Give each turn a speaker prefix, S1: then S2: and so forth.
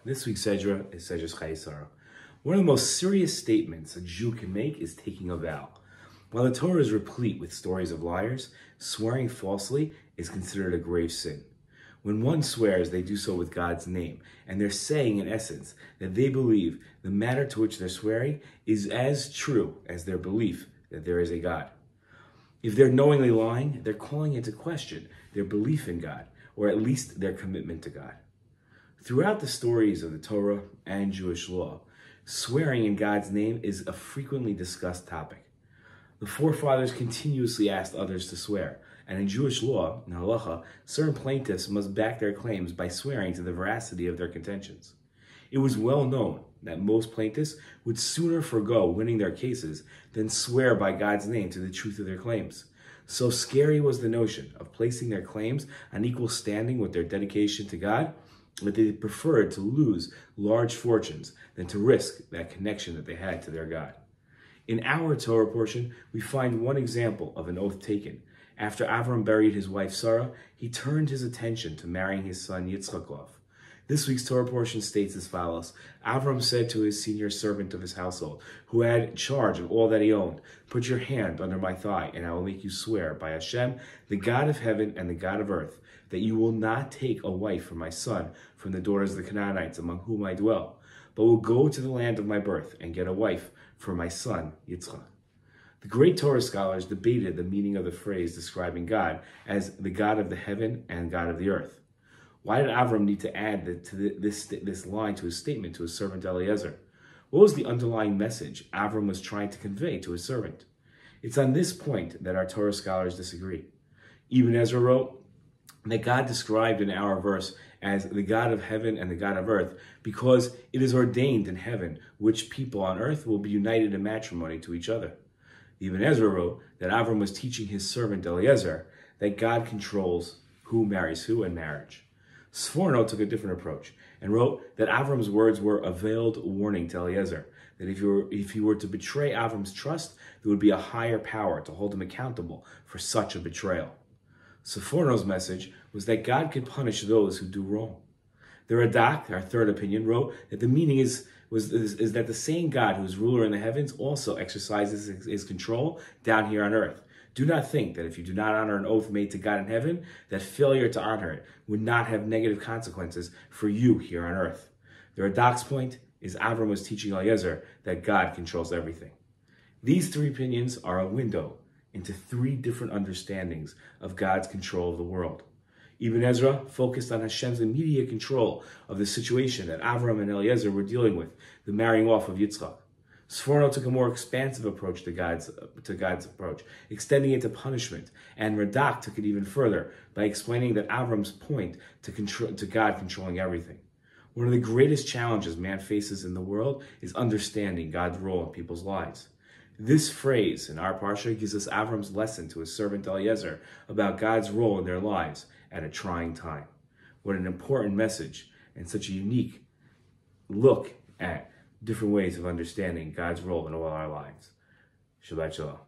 S1: This week's Sedra is Sedra's Chayai. One of the most serious statements a Jew can make is taking a vow. While the Torah is replete with stories of liars, swearing falsely is considered a grave sin. When one swears, they do so with God's name, and they're saying, in essence, that they believe the matter to which they're swearing is as true as their belief that there is a God. If they're knowingly lying, they're calling into question their belief in God, or at least their commitment to God. Throughout the stories of the Torah and Jewish law, swearing in God's name is a frequently discussed topic. The forefathers continuously asked others to swear, and in Jewish law, in halacha, certain plaintiffs must back their claims by swearing to the veracity of their contentions. It was well known that most plaintiffs would sooner forego winning their cases than swear by God's name to the truth of their claims. So scary was the notion of placing their claims on equal standing with their dedication to God, that they preferred to lose large fortunes than to risk that connection that they had to their God. In our Torah portion, we find one example of an oath taken. After Avraham buried his wife Sarah, he turned his attention to marrying his son Yitzchak off. This week's Torah portion states as follows: Avraham said to his senior servant of his household, who had charge of all that he owned, "Put your hand under my thigh, and I will make you swear by Hashem, the God of heaven and the God of earth, that you will not take a wife for my son from the daughters of the Canaanites among whom I dwell, but will go to the land of my birth and get a wife for my son Yitzchak." The great Torah scholars debated the meaning of the phrase describing God as the God of the heaven and God of the earth. Why did Avraham need to add this line to his statement to his servant Eliezer? What was the underlying message Avraham was trying to convey to his servant? It's on this point that our Torah scholars disagree. Even Ezra wrote that God described in our verse as the God of heaven and the God of earth because it is ordained in heaven which people on earth will be united in matrimony to each other. Even Ezra wrote that Avraham was teaching his servant Eliezer that God controls who marries who in marriage. Sforno took a different approach and wrote that Avram's words were a veiled warning to Eliezer, that if he were to betray Avram's trust, there would be a higher power to hold him accountable for such a betrayal. Sforno's message was that God could punish those who do wrong. The Radak, our third opinion, wrote that the meaning is that the same God who is ruler in the heavens also exercises his control down here on earth. Do not think that if you do not honor an oath made to God in heaven, that failure to honor it would not have negative consequences for you here on earth. The Radak's point is Avraham was teaching Eliezer that God controls everything. These three opinions are a window into three different understandings of God's control of the world. Ibn Ezra focused on Hashem's immediate control of the situation that Avraham and Eliezer were dealing with, the marrying off of Yitzchak. Sforno took a more expansive approach to God's approach, extending it to punishment, and Radak took it even further by explaining that Avram's point to God controlling everything. One of the greatest challenges man faces in the world is understanding God's role in people's lives. This phrase in our parsha gives us Avram's lesson to his servant Eliezer about God's role in their lives at a trying time. What an important message and such a unique look at different ways of understanding God's role in all our lives. Shabbat Shalom.